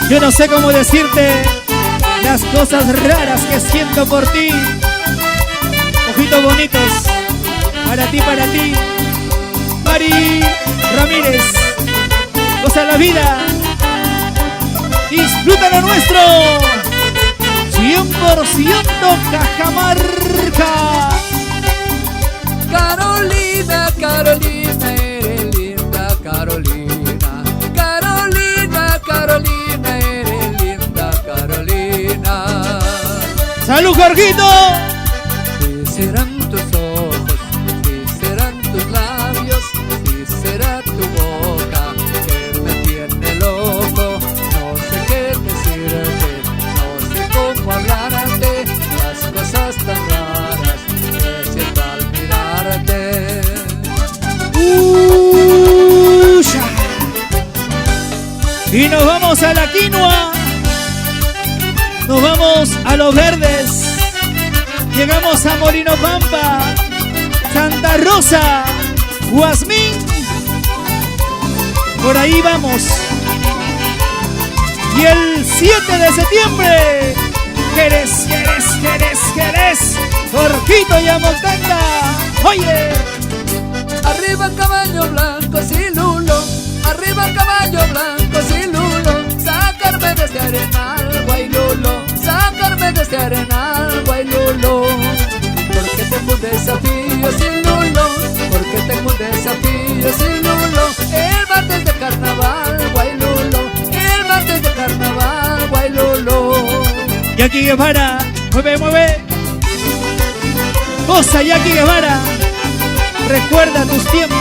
Yo no sé cómo decirte las cosas raras que siento por ti. Ojitos bonitos, para ti, Mari Ramírez. Goza la vida, disfruta lo nuestro. 100% Cajamarca. Carolina, Carolina, eres linda, Carolina. Carolina, Carolina, eres linda, Carolina. ¡Salud, Jorgito! ¿Qué serán tus ojos? ¿Qué serán tus labios? ¿Qué será tu boca que me tiene loco? No sé qué decirte, no sé cómo hablarte, las cosas tan raras que siento al mirarte. Y nos vamos a la quinoa, nos vamos a los verdes, llegamos a Molino Pampa, Santa Rosa, Guasmín, por ahí vamos. Y el 7 de septiembre, Jerez, Jorgito y Amontanda. Oye, arriba caballo blanco, sí lulo, arriba caballo blanco, sí lulo, sacarme de este arenal, guaylulo, sacarme de este arenal, guaylulo. Porque tengo un desafío sin lulo, porque tengo un desafío sin lulo. El martes de carnaval, guaylulo, el martes de carnaval, guaylulo. Jackie Guevara, mueve. Goza, Jackie Guevara, recuerda tus tiempos.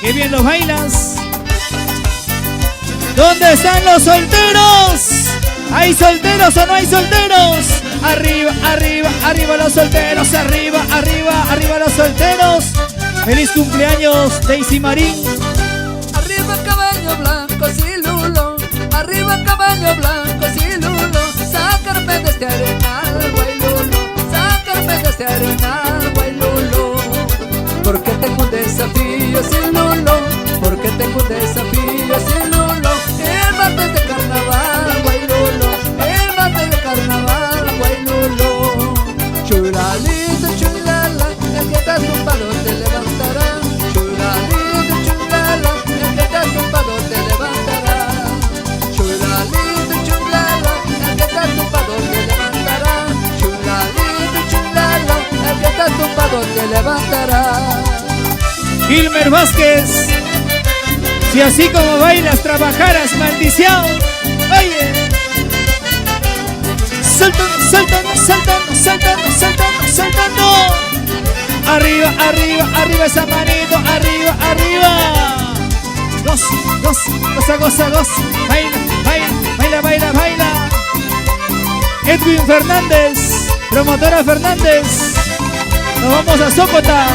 Qué bien los bailas. ¿Dónde están los solteros? ¿Hay solteros o no hay solteros? Arriba los solteros, arriba los solteros. Feliz cumpleaños, Daisy Marín. Arriba caballo blanco, sí lulo, arriba caballo blanco, sí lulo, sacarme de este arenal, guaylulo, sacarme de este arenal, guaylulo. Porque tengo un desafío sin lulo, porque tengo un desafío sin lulo. El martes de carnaval, guaylulo, el martes de carnaval, guaylulo. Churalito, chulala, el que está tumbado te levantará. Churalito, chulala, el que está tumbado te levantará. Churalito, chulala, el que está tumbado te levantará. Churalito, chulala, el que está tumbado te levantará. Gilmer Vázquez, si así como bailas trabajaras, maldición. Oye, saltando. Arriba esa manito, arriba. Goza. Baila. Edwin Fernández, promotora Fernández. Nos vamos a Zócota.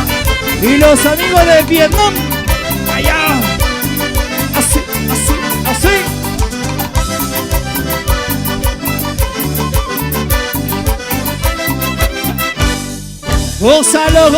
Y los amigos de Vietnam, allá. Así. Gózalo.